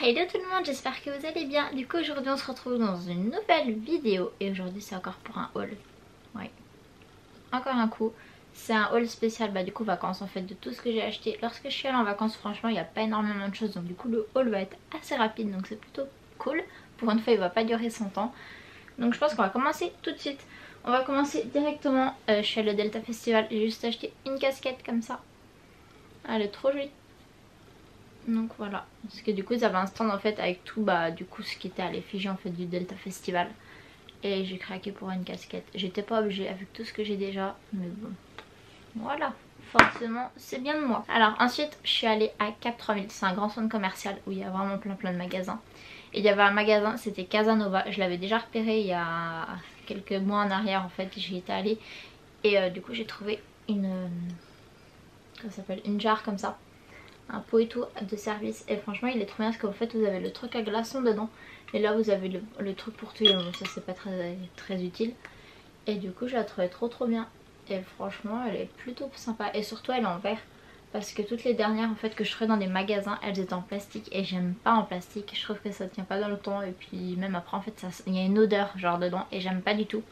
Hello tout le monde, j'espère que vous allez bien. Du coup aujourd'hui on se retrouve dans une nouvelle vidéo. Et aujourd'hui c'est encore pour un haul. Oui, encore un coup. C'est un haul spécial du coup vacances en fait, de tout ce que j'ai acheté. Lorsque je suis allée en vacances, franchement il n'y a pas énormément de choses. Donc du coup le haul va être assez rapide, donc c'est plutôt cool. Pour une fois il va pas durer 100 ans. Donc je pense qu'on va commencer tout de suite. On va commencer directement. Je suis allée au Delta Festival, j'ai juste acheté une casquette comme ça. Elle est trop jolie. Donc voilà, parce que du coup ils avaient un stand en fait avec tout du coup ce qui était à l'effigie en fait du Delta Festival. Et j'ai craqué pour une casquette. J'étais pas obligée avec tout ce que j'ai déjà, mais bon, voilà, forcément c'est bien de moi. Alors ensuite je suis allée à Cap 3000, c'est un grand centre commercial où il y a vraiment plein de magasins. Et il y avait un magasin, c'était Casanova, je l'avais déjà repéré il y a quelques mois en arrière en fait, j'y étais allée. Et du coup j'ai trouvé une, comment ça s'appelle, une jarre comme ça, un pot et tout de service, et franchement il est trop bien parce qu'en fait vous avez le truc à glaçons dedans et là vous avez le truc pour tuer, bon ça c'est pas très utile, et du coup je la trouvais trop bien et franchement elle est plutôt sympa et surtout elle est en verre parce que toutes les dernières en fait que je trouvais dans des magasins elles étaient en plastique et j'aime pas en plastique, je trouve que ça tient pas dans le temps et puis même après en fait il y a une odeur genre dedans et j'aime pas du tout.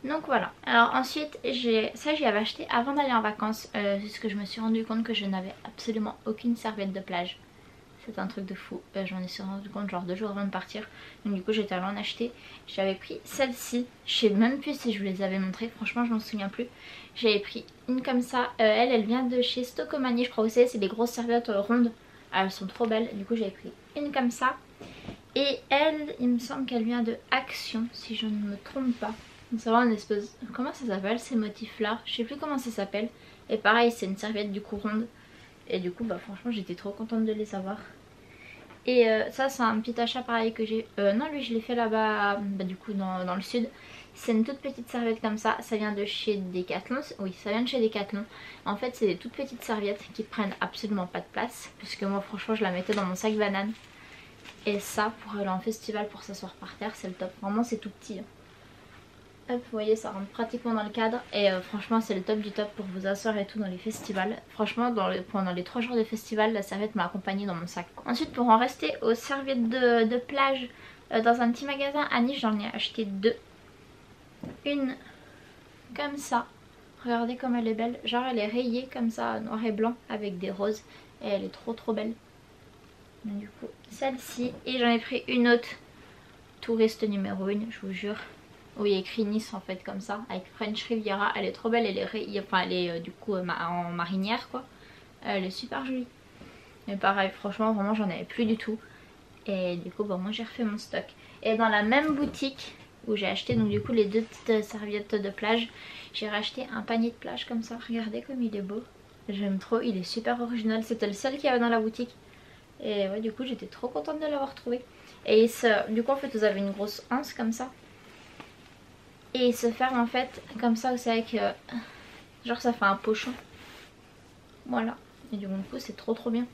Donc voilà. Alors ensuite, ça j'y avais acheté avant d'aller en vacances. C'est ce que je me suis rendu compte que je n'avais absolument aucune serviette de plage. C'est un truc de fou. J'en ai rendu compte genre 2 jours avant de partir. Donc du coup j'étais allée en acheter. J'avais pris celle-ci. Je sais même plus si je vous les avais montrées. Franchement je m'en souviens plus. J'avais pris une comme ça. Elle vient de chez Stocomanie je crois. Vous savez c'est des grosses serviettes rondes. Elles sont trop belles. Du coup j'avais pris une comme ça. Et elle, il me semble qu'elle vient de Action si je ne me trompe pas. C'est vraiment une espèce... Comment ça s'appelle ces motifs là? Je sais plus comment ça s'appelle. Et pareil c'est une serviette du coup ronde. Et du coup franchement j'étais trop contente de les avoir. Et ça c'est un petit achat pareil que j'ai... non lui je l'ai fait là-bas du coup dans le sud. C'est une toute petite serviette comme ça. Ça vient de chez Decathlon. Oui ça vient de chez Decathlon. En fait c'est des toutes petites serviettes qui prennent absolument pas de place. Puisque moi franchement je la mettais dans mon sac banane. Et ça pour aller en festival pour s'asseoir par terre c'est le top. Vraiment c'est tout petit hein. Hop, vous voyez ça rentre pratiquement dans le cadre et franchement c'est le top du top pour vous asseoir et tout dans les festivals. Franchement pendant les 3 jours de festival la serviette m'a accompagnée dans mon sac. Ensuite pour en rester aux serviettes de plage, dans un petit magasin à Nice j'en ai acheté 2. Une comme ça, regardez comme elle est belle, genre elle est rayée comme ça noir et blanc avec des roses et elle est trop belle. Donc, du coup celle-ci, et j'en ai pris une autre touriste numéro 1 je vous jure. Oui, il y a écrit Nice en fait comme ça, avec French Riviera. Elle est trop belle, elle est, du coup en marinière quoi. Elle est super jolie. Mais pareil, franchement vraiment j'en avais plus du tout. Et du coup moi j'ai refait mon stock. Et dans la même boutique où j'ai acheté donc du coup les 2 petites serviettes de plage, j'ai racheté un panier de plage comme ça. Regardez comme il est beau. J'aime trop, il est super original. C'était le seul qu'il y avait dans la boutique. Et ouais du coup j'étais trop contente de l'avoir trouvé. Et du coup en fait vous avez une grosse anse comme ça. Et il se ferme en fait comme ça, vous savez que genre ça fait un pochon. Voilà. Et du coup c'est trop bien.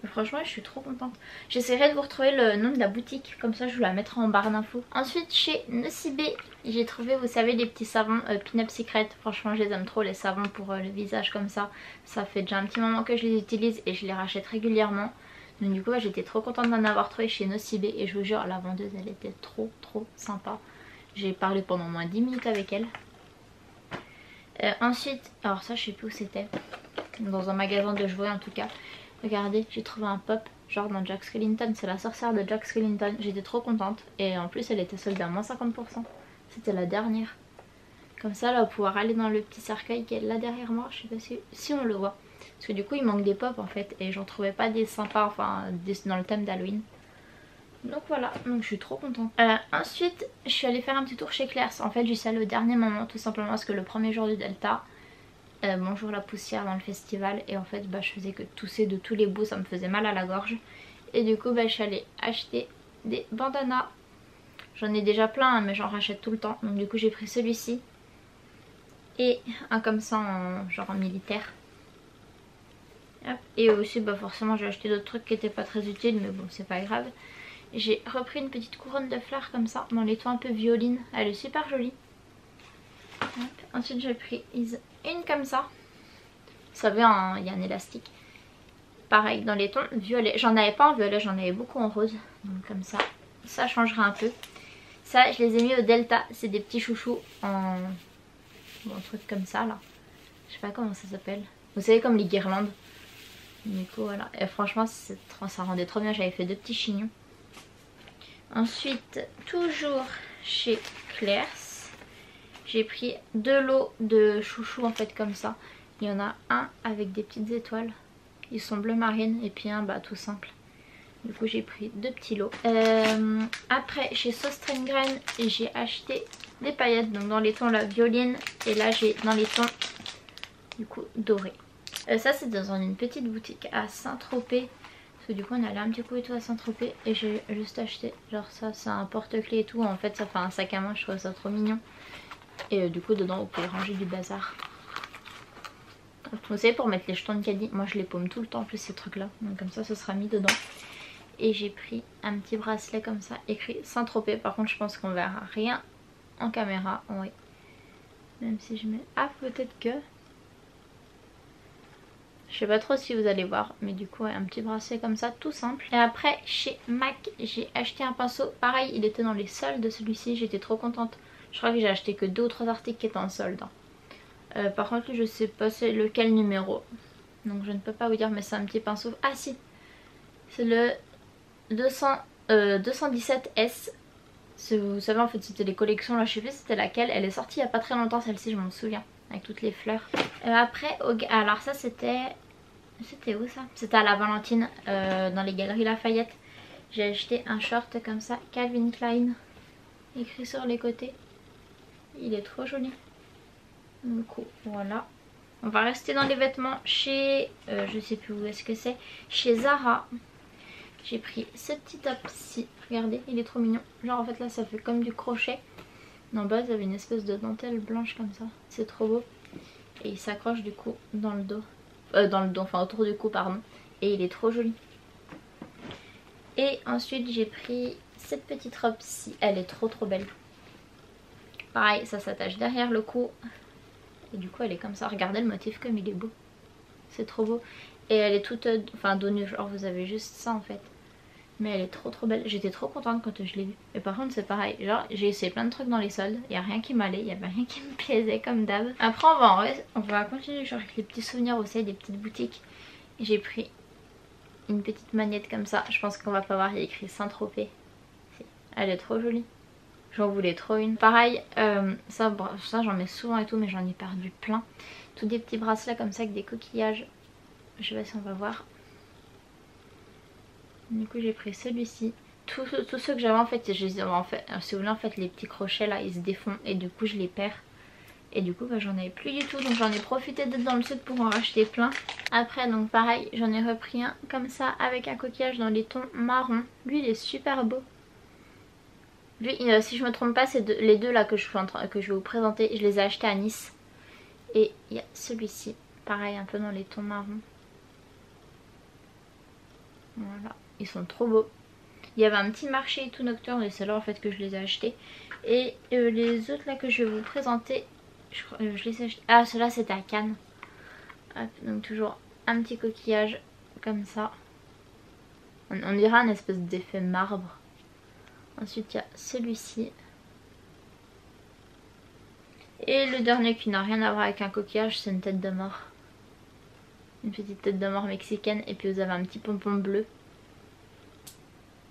Mais franchement je suis trop contente. J'essaierai de vous retrouver le nom de la boutique. Comme ça je vous la mettrai en barre d'infos. Ensuite chez Nocibé j'ai trouvé, vous savez, les petits savons Pin-Up Secret. Franchement je les aime trop les savons pour le visage comme ça. Ça fait déjà un petit moment que je les utilise et je les rachète régulièrement. Donc du coup j'étais trop contente d'en avoir trouvé chez Nocibé. Et je vous jure la vendeuse elle était trop sympa. J'ai parlé pendant au moins 10 minutes avec elle. Ensuite, alors ça je sais plus où c'était. Dans un magasin de jouets en tout cas. Regardez, j'ai trouvé un pop genre dans Jack Skellington. C'est la sorcière de Jack Skellington. J'étais trop contente. Et en plus elle était soldée à moins 50%. C'était la dernière. Comme ça là on va pouvoir aller dans le petit cercueil qui est là derrière moi. Je sais pas si on le voit. Parce que du coup il manque des pops en fait. Et j'en trouvais pas des sympas, enfin dans le thème d'Halloween. Donc voilà, donc je suis trop contente. Ensuite je suis allée faire un petit tour chez Claire's. En fait j'y suis allée au dernier moment tout simplement parce que le premier jour du Delta, bonjour la poussière dans le festival. Et en fait je faisais que tousser de tous les bouts, ça me faisait mal à la gorge. Et du coup je suis allée acheter des bandanas. J'en ai déjà plein hein, mais j'en rachète tout le temps. Donc du coup j'ai pris celui-ci. Et un comme ça genre en militaire. Hop. Et aussi forcément j'ai acheté d'autres trucs qui n'étaient pas très utiles mais bon c'est pas grave. J'ai repris une petite couronne de fleurs comme ça, dans les tons un peu violines. Elle est super jolie. Hop. Ensuite j'ai pris une comme ça. Vous savez, il y a un élastique. pareil dans les tons violets. J'en avais pas en violet, j'en avais beaucoup en rose. Donc comme ça changera un peu. Ça je les ai mis au Delta, c'est des petits chouchous en... Bon, un truc comme ça là. Je sais pas comment ça s'appelle. Vous savez, comme les guirlandes. Du coup voilà, et franchement ça rendait trop bien, j'avais fait 2 petits chignons. Ensuite, toujours chez Claire's, j'ai pris 2 lots de chouchous en fait comme ça. Il y en a un avec des petites étoiles, ils sont bleu marine, et puis un bah tout simple. Du coup j'ai pris 2 petits lots. Après chez Sauce Grain, j'ai acheté des paillettes, donc dans les tons la violine, et là j'ai dans les tons du coup doré. Ça c'est dans une petite boutique à Saint-Tropez. Parce que du coup on allait un petit coup et tout à Saint-Tropez. Et j'ai juste acheté genre ça, c'est un porte-clés et tout. En fait ça fait un sac à main, je trouve ça trop mignon. Et du coup dedans vous pouvez ranger du bazar. Vous savez, pour mettre les jetons de caddie, moi je les paume tout le temps en plus ces trucs là. Donc comme ça ce sera mis dedans. Et j'ai pris un petit bracelet comme ça écrit Saint-Tropez. Par contre je pense qu'on verra rien en caméra. Oui. Même si je mets... Ah peut-être que... Je sais pas trop si vous allez voir, mais du coup ouais, un petit bracelet comme ça tout simple. Et après chez MAC j'ai acheté un pinceau, pareil il était dans les soldes de celui-ci, j'étais trop contente. Je crois que j'ai acheté que 2 ou 3 articles qui étaient en solde. Par contre je sais pas c'est lequel numéro, donc je ne peux pas vous dire, mais c'est un petit pinceau. Ah si, c'est le 217S. Vous savez en fait c'était les collections là, je sais plus c'était laquelle, elle est sortie il n'y a pas très longtemps celle-ci, je m'en souviens, avec toutes les fleurs. Après, alors ça c'était où ça? C'était à la Valentine, dans les Galeries Lafayette. J'ai acheté un short comme ça, Calvin Klein, écrit sur les côtés. Il est trop joli. Du coup voilà. On va rester dans les vêtements chez, je sais plus où est-ce que c'est, chez Zara. J'ai pris ce petit top-ci, regardez, il est trop mignon. Genre en fait là ça fait comme du crochet. En bas il y avait une espèce de dentelle blanche comme ça, c'est trop beau. Et il s'accroche du coup dans le dos. Enfin autour du cou pardon. Et il est trop joli. Et ensuite j'ai pris cette petite robe-ci, elle est trop belle. Pareil, ça s'attache derrière le cou. Et du coup elle est comme ça, regardez le motif comme il est beau. C'est trop beau. Et elle est toute, enfin dos nu, genre vous avez juste ça en fait. Mais elle est trop belle, j'étais trop contente quand je l'ai vue. Et par contre c'est pareil, genre j'ai essayé plein de trucs dans les soldes, il n'y a rien qui m'allait, il n'y avait rien qui me plaisait comme d'hab. Après on va continuer genre avec les petits souvenirs aussi, des petites boutiques. J'ai pris une petite magnette comme ça, je pense qu'on va pas voir, il y a écrit Saint-Tropez. Elle est trop jolie, j'en voulais trop une. Pareil, ça j'en mets souvent et tout, mais j'en ai perdu plein. Tous des petits bracelets comme ça avec des coquillages, je sais pas si on va voir. Du coup j'ai pris celui-ci. Tous ceux que j'avais en fait, je les ai en fait, si vous voulez en fait les petits crochets là ils se défont et du coup je les perds. Et du coup bah, j'en avais plus du tout, donc j'en ai profité d'être dans le sud pour en racheter plein. Après donc pareil j'en ai repris un comme ça avec un coquillage dans les tons marron. Lui il est super beau. Lui si je me trompe pas c'est les deux là que je vais vous présenter, je les ai achetés à Nice. Et il y a celui-ci, pareil un peu dans les tons marron. Voilà. Ils sont trop beaux. Il y avait un petit marché tout nocturne et c'est là en fait que je les ai achetés. Et les autres là que je vais vous présenter, je les ai achetés. Ah ceux-là c'était à Cannes. Hop, donc toujours un petit coquillage comme ça. On dirait un espèce d'effet marbre. Ensuite il y a celui-ci. Et le dernier qui n'a rien à voir avec un coquillage, c'est une tête de mort. Une petite tête de mort mexicaine et puis vous avez un petit pompon bleu.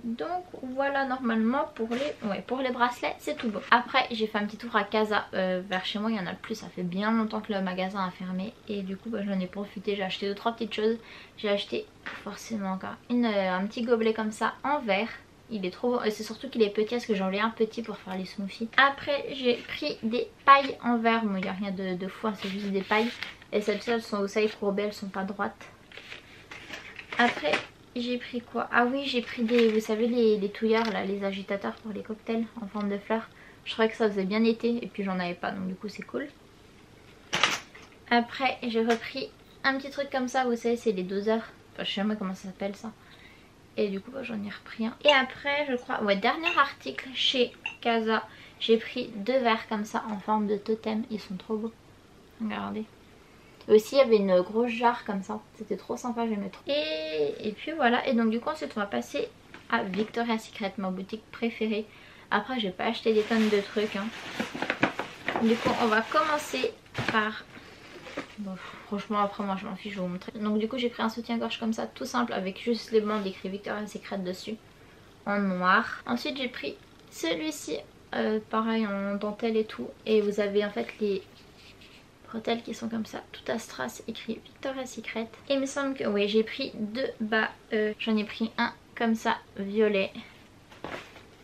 Donc voilà normalement pour les bracelets c'est tout beau. Après j'ai fait un petit tour à Casa, vers chez moi il y en a plus, ça fait bien longtemps que le magasin a fermé. Et du coup bah, j'en ai profité, j'ai acheté 2-3 petites choses. J'ai acheté forcément encore un petit gobelet comme ça en verre. Il est trop beau et c'est surtout qu'il est petit parce que j'en ai un petit pour faire les smoothies. Après j'ai pris des pailles en verre, bon il n'y a rien de fou, c'est juste des pailles. Et celles-ci elles sont, vous savez, courbées, elles sont pas droites. Après j'ai pris quoi? Ah oui j'ai pris des, vous savez les touilleurs là, les agitateurs pour les cocktails en forme de fleurs. Je trouvais que ça faisait bien été et puis j'en avais pas donc du coup c'est cool. Après j'ai repris un petit truc comme ça, vous savez c'est les doseurs. Enfin je sais même comment ça s'appelle ça. Et du coup bah, j'en ai repris un. Et après je crois, ouais dernier article chez Casa, j'ai pris 2 verres comme ça en forme de totem. Ils sont trop beaux. Regardez. Et aussi il y avait une grosse jarre comme ça, c'était trop sympa, j'aimais trop. Et puis voilà, et donc du coup ensuite on va passer à Victoria's Secret, ma boutique préférée. Après j'ai pas acheté des tonnes de trucs hein. Du coup on va commencer par... Bon, franchement après moi je m'en fiche, je vais vous montrer. Donc du coup j'ai pris un soutien-gorge comme ça tout simple avec juste les bandes écrit Victoria's Secret dessus en noir. Ensuite j'ai pris celui-ci pareil en dentelle et tout, et vous avez en fait les bretelles qui sont comme ça, tout à strass écrit Victoria's Secret. Et il me semble que oui j'ai pris deux bas, j'en ai pris un comme ça violet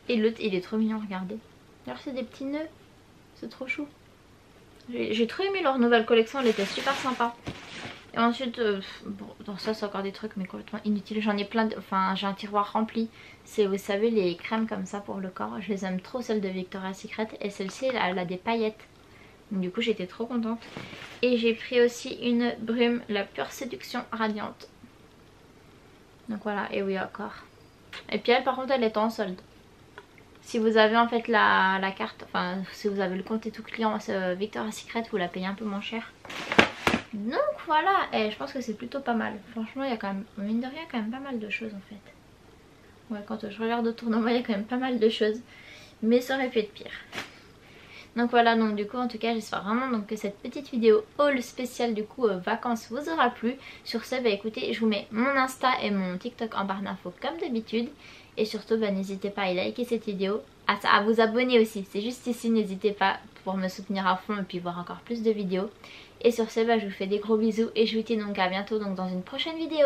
et l'autre il est trop mignon, regardez. Alors c'est des petits nœuds, c'est trop chou. J'ai trop aimé leur nouvelle collection, elle était super sympa. Et ensuite, bon, dans ça c'est encore des trucs mais complètement inutiles. J'en ai plein, enfin j'ai un tiroir rempli. C'est, vous savez, les crèmes comme ça pour le corps. Je les aime trop, celles de Victoria's Secret. Et celle-ci elle a des paillettes. Donc du coup j'étais trop contente. Et j'ai pris aussi une brume, la Pure Séduction Radiante. Donc voilà, et oui encore. Et puis elle par contre elle est en solde. Si vous avez en fait la carte, enfin si vous avez le compte et tout client Victoria's Secret, vous la payez un peu moins cher. Donc voilà, et je pense que c'est plutôt pas mal. Franchement il y a quand même, mine de rien, quand même pas mal de choses en fait. Ouais, quand je regarde autour de moi il y a quand même pas mal de choses. Mais ça aurait pu être pire. Donc voilà, donc du coup en tout cas j'espère vraiment donc que cette petite vidéo haul spéciale du coup vacances vous aura plu. Sur ce bah écoutez, je vous mets mon Insta et mon TikTok en barre d'infos comme d'habitude. Et surtout bah n'hésitez pas à liker cette vidéo, à vous abonner aussi, c'est juste ici, n'hésitez pas pour me soutenir à fond et puis voir encore plus de vidéos. Et sur ce bah je vous fais des gros bisous et je vous dis donc à bientôt donc dans une prochaine vidéo.